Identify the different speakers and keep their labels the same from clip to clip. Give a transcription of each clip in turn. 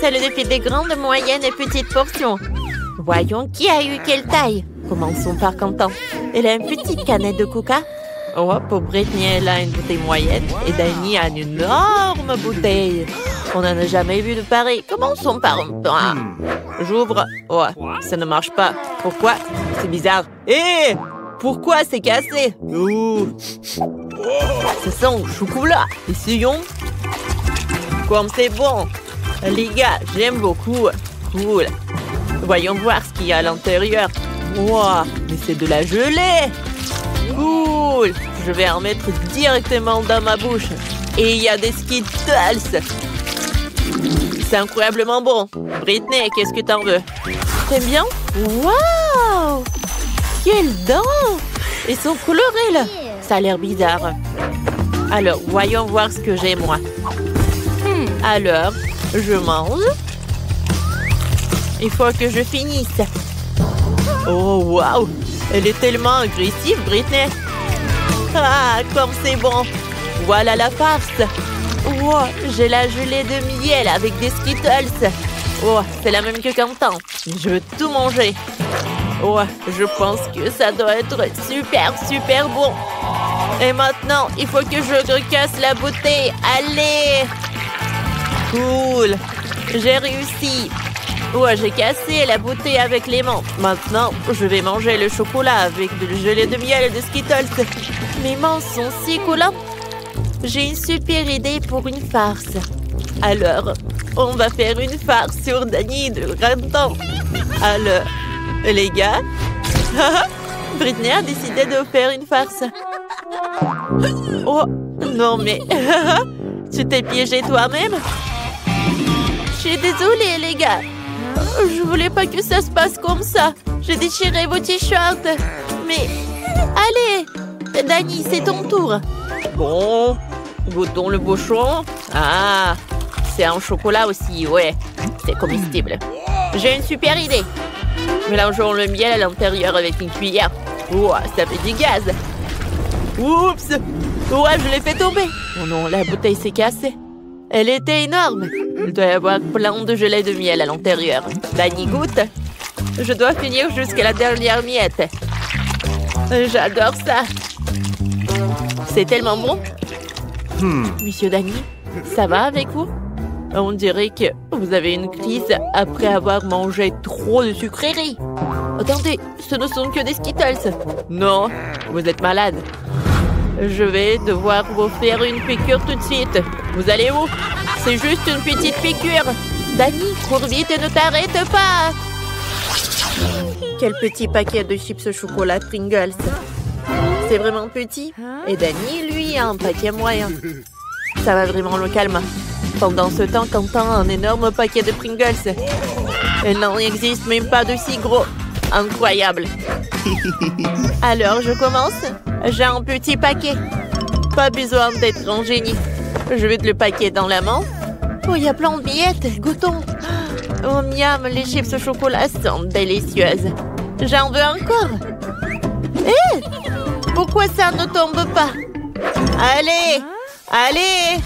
Speaker 1: C'est le défi des grandes, moyennes et petites portions. Voyons qui a eu quelle taille. Commençons par Quentin. Elle a une petite canette de coca. Oh, pour Britney, elle a une bouteille moyenne et Dani a une énorme bouteille. On n'en a jamais vu de pareil. Commençons par un pain. J'ouvre. Oh, ça ne marche pas. Pourquoi? C'est bizarre. Hé! Pourquoi c'est cassé? Ouh. Ça sent au chocolat. Essayons. Comme c'est bon. Les gars, j'aime beaucoup. Cool. Voyons voir ce qu'il y a à l'intérieur. Wow, mais c'est de la gelée. Cool. Je vais en mettre directement dans ma bouche. Et il y a des Skittles. C'est incroyablement bon. Britney, qu'est-ce que t'en veux? T'aimes bien? Waouh! Quelles dents! Ils sont colorés, là. Ça a l'air bizarre. Alors, voyons voir ce que j'ai, moi. Alors, je mange. Il faut que je finisse. Oh, waouh! Elle est tellement agressive, Britney. Ah, comme c'est bon. Voilà la farce. Wow, j'ai la gelée de miel avec des Skittles. Oh, c'est la même que Quentin. Je veux tout manger. Oh, je pense que ça doit être super, super bon. Et maintenant, il faut que je recasse la bouteille. Allez! Cool! J'ai réussi. Oh, j'ai cassé la bouteille avec les mains. Maintenant, je vais manger le chocolat avec de gelée de miel et de Skittles. Mes mains sont si collantes. J'ai une super idée pour une farce. Alors, on va faire une farce sur Dani de Quentin. Alors, les gars, Britney a décidé de faire une farce. Oh, non mais, tu t'es piégé toi-même? Je suis désolée, les gars. Je voulais pas que ça se passe comme ça. J'ai déchiré vos t-shirts. Mais, allez, Dani, c'est ton tour. Bon, goûtons le bouchon. Ah, c'est un chocolat aussi, ouais. C'est comestible. J'ai une super idée. Mélangeons le miel à l'intérieur avec une cuillère. Ouah, ça fait du gaz. Oups! Ouah, je l'ai fait tomber. Oh non, la bouteille s'est cassée. Elle était énorme. Il doit y avoir plein de gelée de miel à l'intérieur. Dani goûte. Je dois finir jusqu'à la dernière miette. J'adore ça. C'est tellement bon. Monsieur Dani, ça va avec vous? On dirait que vous avez une crise après avoir mangé trop de sucreries. Attendez, ce ne sont que des Skittles. Non, vous êtes malade. Je vais devoir vous faire une piqûre tout de suite. Vous allez où? C'est juste une petite piqûre. Dani, cours vite et ne t'arrête pas. Quel petit paquet de chips au chocolat Pringles. C'est vraiment petit. Et Dani, lui, a un paquet moyen. Ça va vraiment le calmer. Pendant ce temps, Quentin a un énorme paquet de Pringles. Il n'en existe même pas de si gros. Incroyable. Alors, je commence. J'ai un petit paquet. Pas besoin d'être un génie. Je vais te le paquet dans la main. Oh, il y a plein de miettes. Goûtons. Oh, miam, les chips au chocolat sont délicieuses. J'en veux encore. Hé! Pourquoi ça ne tombe pas? Allez! Allez!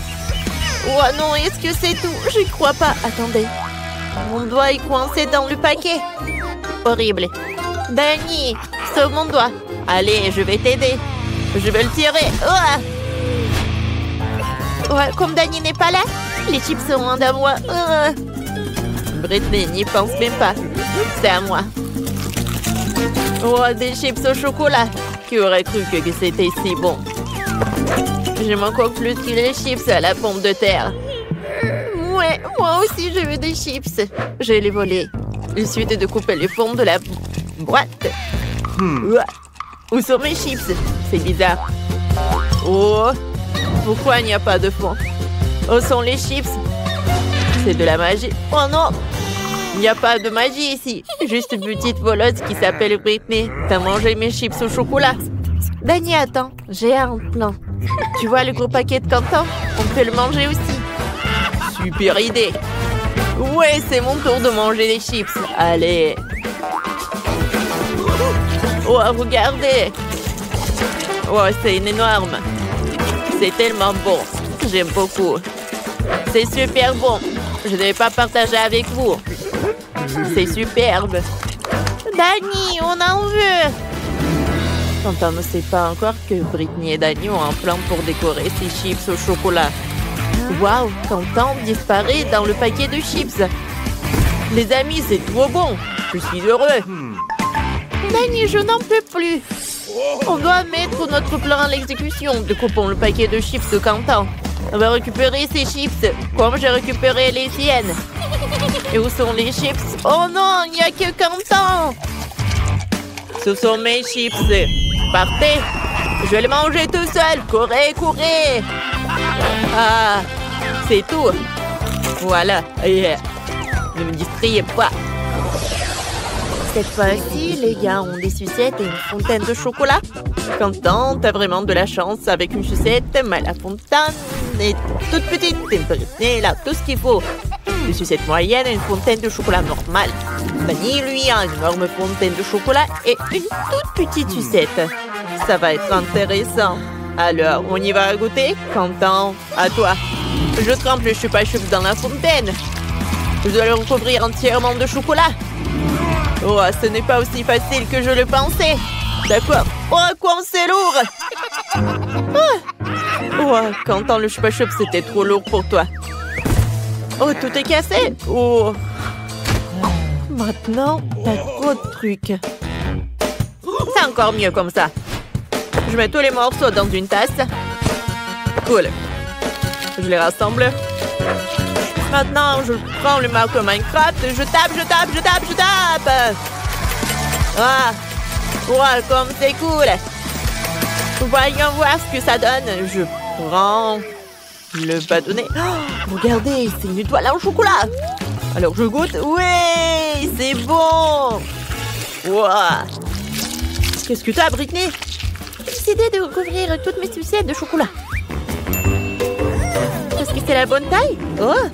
Speaker 1: Oh non, est-ce que c'est tout? Je crois pas. Attendez. Mon doigt est coincé dans le paquet. Horrible. Dani, sauve mon doigt. Allez, je vais t'aider. Je vais le tirer. Ouais, comme Dani n'est pas là, les chips seront à moi. Britney n'y pense même pas. C'est à moi. Oh, des chips au chocolat. Qui aurait cru que c'était si bon? J'aime encore plus que les chips à la pomme de terre. Ouais, moi aussi je veux des chips. Je les volés. Il suffit de couper le fond de la boîte. Où sont mes chips? C'est bizarre. Oh, pourquoi il n'y a pas de fond? Où sont les chips? C'est de la magie. Oh non! Il n'y a pas de magie ici. Juste une petite voleuse qui s'appelle Britney. T'as mangé mes chips au chocolat. Dani, attends. J'ai un plan. Tu vois le gros paquet de Quentin? On peut le manger aussi. Super idée. Ouais, c'est mon tour de manger des chips. Allez. Oh, regardez. Oh, c'est énorme. C'est tellement bon. J'aime beaucoup. C'est super bon. Je ne vais pas partager avec vous. C'est superbe. Dani, on en veut. Quentin ne sait pas encore que Britney et Dani ont un plan pour décorer ses chips au chocolat. Waouh, Quentin disparaît dans le paquet de chips. Les amis, c'est trop bon. Je suis heureux. Dani, je n'en peux plus. On doit mettre notre plan à l'exécution. Découpons le paquet de chips de Quentin. On va récupérer ces chips, comme j'ai récupéré les siennes. Et où sont les chips? Oh non, il n'y a que Quentin. Ce sont mes chips. Partez. Je vais les manger tout seul. Courez, courez. Ah, c'est tout. Voilà. Yeah. Ne me distrayez pas. Cette fois-ci, les gars ont des sucettes et une fontaine de chocolat. Quentin, t'as vraiment de la chance avec une sucette, mais la fontaine est toute petite. Et là, tout ce qu'il faut. Une sucette moyenne et une fontaine de chocolat normale. Dani, lui, a une énorme fontaine de chocolat et une toute petite sucette. Ça va être intéressant. Alors, on y va goûter? Quentin, à toi. Je trempe le chupa-chups dans la fontaine. Je dois le recouvrir entièrement de chocolat. Oh, ce n'est pas aussi facile que je le pensais. D'accord. Oh, quoi, c'est lourd. Oh, Quentin, le chupa-chups, c'était trop lourd pour toi. Oh, tout est cassé. Oh. Maintenant, t'as trop de trucs. C'est encore mieux comme ça. Je mets tous les morceaux dans une tasse. Cool. Je les rassemble. Maintenant, je prends le marque Minecraft. Je tape. Ah, wow, comme c'est cool. Voyons voir ce que ça donne. Je prends le bâtonnet. Oh, regardez, c'est une étoile en chocolat. Alors, je goûte. Oui, c'est bon. Wow. Qu'est-ce que t'as, Britney? J'ai décidé de recouvrir toutes mes sucettes de chocolat. Est-ce que c'est la bonne taille? Oh!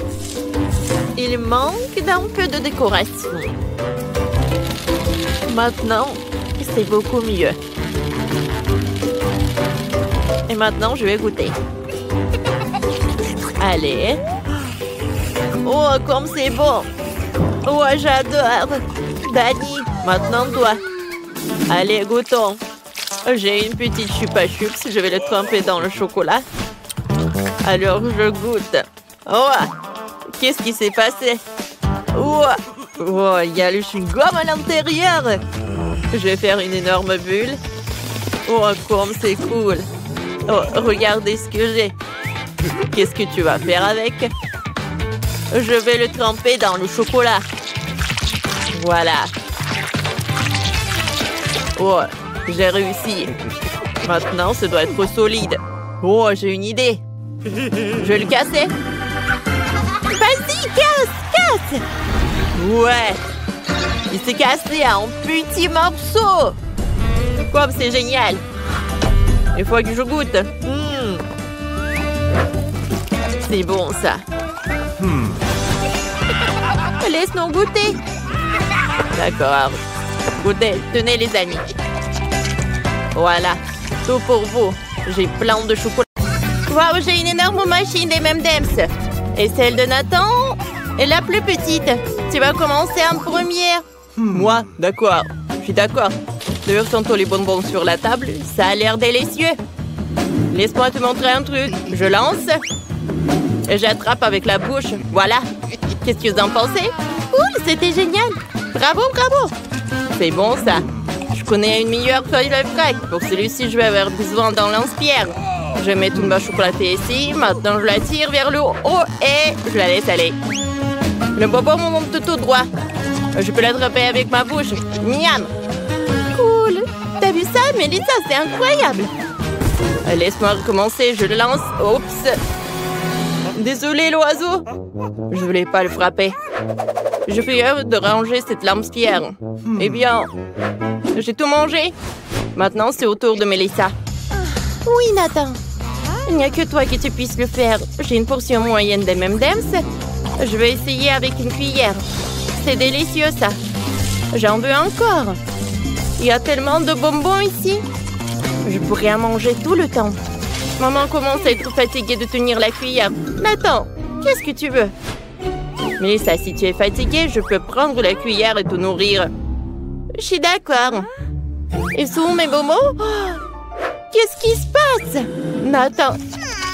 Speaker 1: Il manque d'un peu de décoration. Maintenant, c'est beaucoup mieux. Et maintenant, je vais goûter. Allez. Oh, comme c'est bon. Oh, j'adore. Dani, maintenant toi. Allez, goûtons. J'ai une petite chupa-chups. Je vais le tremper dans le chocolat. Alors, je goûte. Oh! Qu'est-ce qui s'est passé? Oh, oh, il y a le chewing-gum à l'intérieur. Je vais faire une énorme bulle. Oh, comme c'est cool. Oh, regardez ce que j'ai. Qu'est-ce que tu vas faire avec? Je vais le tremper dans le chocolat. Voilà. Oh, j'ai réussi. Maintenant, ça doit être solide. Oh, j'ai une idée. Je vais le casser. Vas-y, casse. Ouais. Il s'est cassé en petits morceaux. Comme c'est génial. Il faut que je goûte. C'est bon, ça. Laisse-nous goûter. D'accord. Goûtez. Tenez, les amis. Voilà. Tout pour vous. J'ai plein de chocolat. Waouh, j'ai une énorme machine des M&M's. Et celle de Nathan est la plus petite. Tu vas commencer en première. Moi, d'accord. Je suis d'accord. D'ailleurs, tantôt les bonbons sur la table, ça a l'air délicieux. Laisse-moi te montrer un truc. Je lance. Et j'attrape avec la bouche. Voilà. Qu'est-ce que vous en pensez? Cool, c'était génial. Bravo. C'est bon, ça. Je connais une meilleure feuille de frais. Pour celui-ci, je vais avoir besoin d'un lance-pierre. Je mets toute ma chocolatée ici. Maintenant, je la tire vers le haut et je la laisse aller. Le bonbon monte tout droit. Je peux l'attraper avec ma bouche. Miam! Cool! T'as vu ça, Mélissa? C'est incroyable! Laisse-moi recommencer. Je le lance. Oups! Désolé, l'oiseau. Je voulais pas le frapper. Je fais œuvre de ranger cette lance-pierre. Eh bien, j'ai tout mangé. Maintenant, c'est au tour de Mélissa. Oui, Nathan. Il n'y a que toi qui tu puisses le faire. J'ai une portion moyenne des M&M's. Je vais essayer avec une cuillère. C'est délicieux, ça. J'en veux encore. Il y a tellement de bonbons ici. Je pourrais en manger tout le temps. Maman commence à être fatiguée de tenir la cuillère. Nathan, qu'est-ce que tu veux? Mélissa, si tu es fatiguée, je peux prendre la cuillère et te nourrir. Je suis d'accord. Et sont mes bonbons? Qu'est-ce qui se passe? Nathan,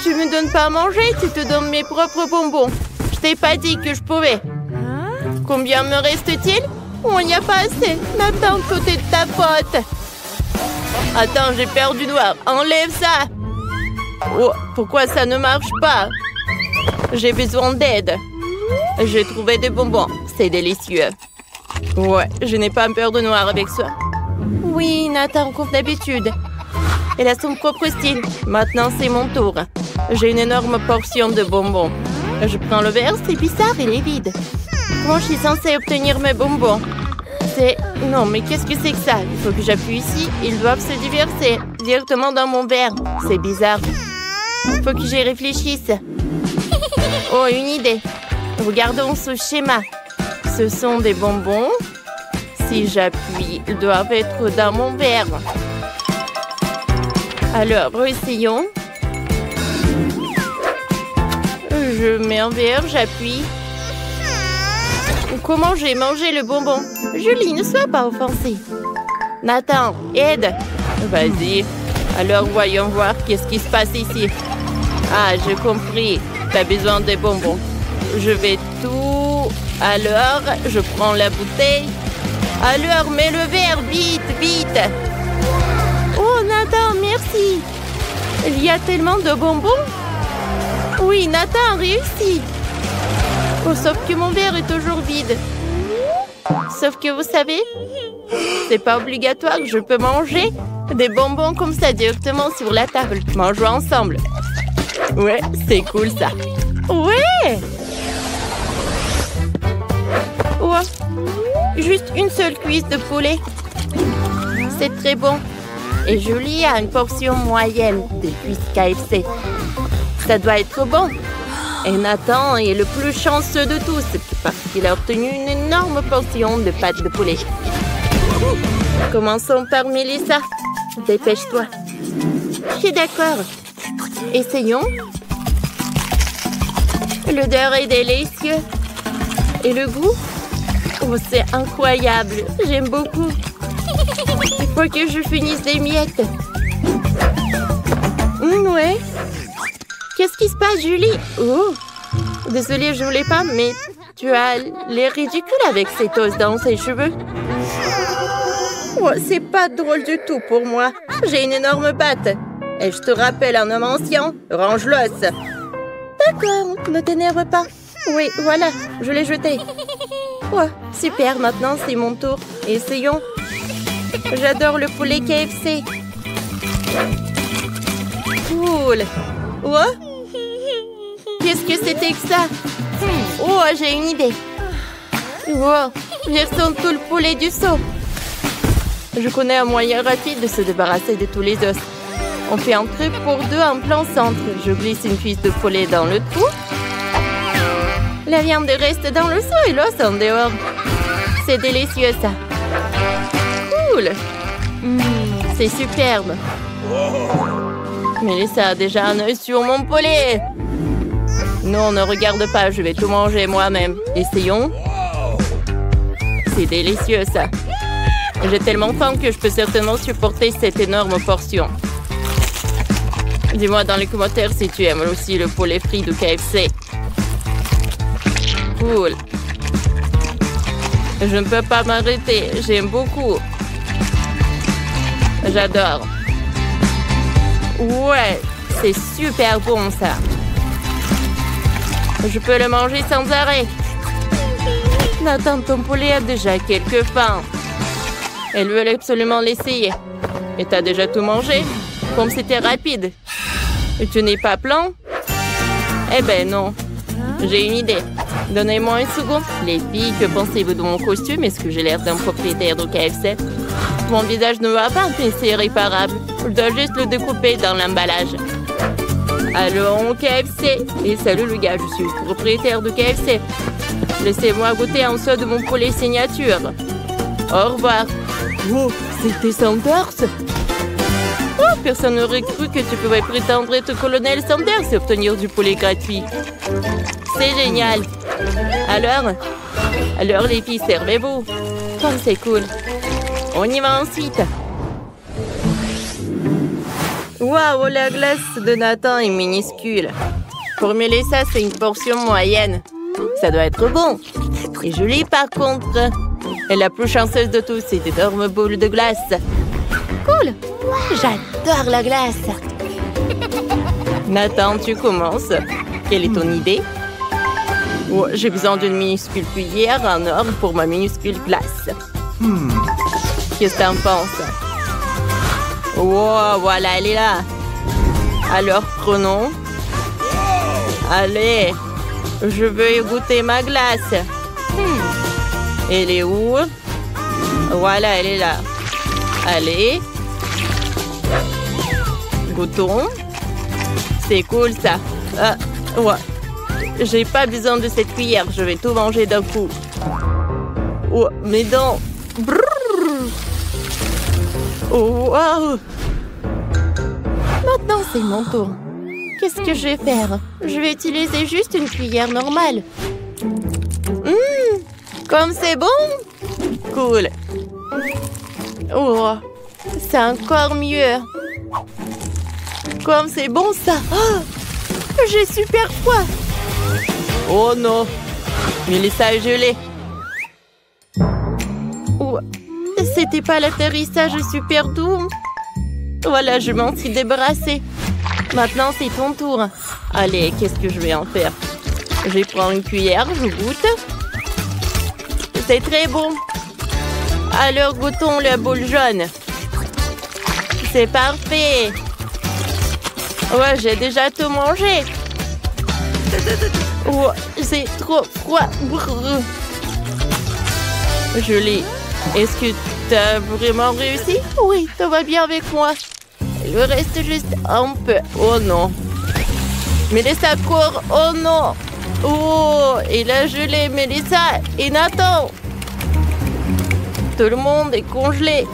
Speaker 1: tu me donnes pas à manger, tu te donnes mes propres bonbons. Je t'ai pas dit que je pouvais. Combien me reste-t-il? Il n'y a pas assez. Nathan, tout est de ta faute. Attends, j'ai perdu doigt. Enlève ça. Oh, pourquoi ça ne marche pas? J'ai besoin d'aide. J'ai trouvé des bonbons. C'est délicieux. Ouais, je n'ai pas peur de noir avec ça. Oui, Nathan, comme d'habitude. Elle a son propre style. Maintenant, c'est mon tour. J'ai une énorme portion de bonbons. Je prends le verre, c'est bizarre, il est vide. Comment je suis censée obtenir mes bonbons? Non, mais qu'est-ce que c'est que ça? Il faut que j'appuie ici. Ils doivent se déverser directement dans mon verre. C'est bizarre. Il faut que j'y réfléchisse. Oh, une idée. Regardons ce schéma. Ce sont des bonbons. Si j'appuie, ils doivent être dans mon verre. Alors, essayons. Je mets un verre, j'appuie. Comment j'ai mangé le bonbon? Julie, ne sois pas offensée. Nathan, aide. Vas-y. Alors, voyons voir qu'est-ce qui se passe ici. Ah, j'ai compris. T'as besoin des bonbons. Je vais tout... Alors, je prends la bouteille. Alors, mets le verre, vite, vite. Oh, Nathan, merci. Il y a tellement de bonbons. Oui, Nathan réussit. Oh, sauf que mon verre est toujours vide. Sauf que vous savez, c'est pas obligatoire que je peux manger des bonbons comme ça directement sur la table. Mangeons ensemble. Ouais, c'est cool ça. Ouais. Ouais. Juste une seule cuisse de poulet. C'est très bon. Et Julie a une portion moyenne de cuisses KFC. Ça doit être bon. Et Nathan est le plus chanceux de tous parce qu'il a obtenu une énorme portion de pâtes de poulet. Commençons par Mélissa. Dépêche-toi. Je suis d'accord. Essayons. L'odeur est délicieuse. Et le goût? Oh, c'est incroyable. J'aime beaucoup. Il faut que je finisse les miettes. Ouais. Qu'est-ce qui se passe, Julie? Oh, désolée, je voulais pas, mais tu as l'air ridicule avec cette os dans ses cheveux. Oh, c'est pas drôle du tout pour moi. J'ai une énorme patte. Et je te rappelle un homme ancien, range l'os. D'accord, ne t'énerve pas. Oui, voilà, je l'ai jeté. Oh, super, maintenant c'est mon tour. Essayons. J'adore le poulet KFC. Cool. Oh, qu'est-ce que c'était que ça? Oh, j'ai une idée. Oh, j'ai ressenti tout le poulet du seau. Je connais un moyen rapide de se débarrasser de tous les os. On fait un truc pour deux en plein centre. Je glisse une cuisse de poulet dans le trou. La viande reste dans le seau et l'os en dehors. C'est délicieux, ça. Cool. C'est superbe. Mélissa a déjà un œil sur mon poulet. Non, ne regarde pas, je vais tout manger moi-même. Essayons. C'est délicieux, ça. J'ai tellement faim que je peux certainement supporter cette énorme portion. Dis-moi dans les commentaires si tu aimes aussi le poulet frit du KFC. Cool. Je ne peux pas m'arrêter, j'aime beaucoup. J'adore. Ouais, c'est super bon ça. Je peux le manger sans arrêt. Nathan, ton poulet a déjà quelques faim. Elle veut absolument l'essayer. Et t'as déjà tout mangé? Comme c'était rapide. Et tu n'es pas plein? Eh ben non. J'ai une idée. Donnez-moi une seconde. Les filles, que pensez-vous de mon costume? Est-ce que j'ai l'air d'un propriétaire de KFC? Mon visage ne va pas, mais c'est réparable. Je dois juste le découper dans l'emballage. Allons, KFC. Et salut le gars, je suis le propriétaire de KFC. Laissez-moi goûter un seau de mon poulet signature. Au revoir. Oh, c'était Sanders. Oh, personne n'aurait cru que tu pouvais prétendre être colonel Sanders et obtenir du poulet gratuit. C'est génial. Alors les filles, servez-vous. Oh, c'est cool. On y va ensuite. Waouh, la glace de Nathan est minuscule. Pour Mélissa, c'est une portion moyenne. Ça doit être bon. Et Julie, par contre, est la plus chanceuse de tous. C'est d'énormes boules de glace. Cool. J'adore la glace. Nathan, tu commences. Quelle est ton idée? Oh, j'ai besoin d'une minuscule cuillère en or pour ma minuscule glace. Qu'est-ce que t'en penses? Oh, voilà, elle est là. Alors, prenons. Allez, je veux goûter ma glace. Elle est où? Voilà, elle est là. Allez. Goûtons. C'est cool, ça. Ouais. J'ai pas besoin de cette cuillère. Je vais tout manger d'un coup. Oh, mes dents. Brrr. Oh, wow. Maintenant, c'est mon tour. Qu'est-ce que je vais faire? Je vais utiliser juste une cuillère normale. Comme c'est bon? Cool. Oh, c'est encore mieux. Comme c'est bon, ça. Oh, j'ai super froid. Oh non. Mélissa est gelée. Oh, c'était pas l'atterrissage super doux. Voilà, je m'en suis débarrassée. Maintenant, c'est ton tour. Allez, qu'est-ce que je vais en faire? Je vais prendre une cuillère, je goûte. C'est très bon. Alors, goûtons la boule jaune. C'est parfait. Ouais, j'ai déjà tout mangé. Oh, c'est trop froid. Julie, est-ce que tu as vraiment réussi? Oui, tout va bien avec moi. Il me reste juste un peu. Oh non. Mélissa court. Oh non. Oh, il a gelé Mélissa et Nathan. Tout le monde est congelé.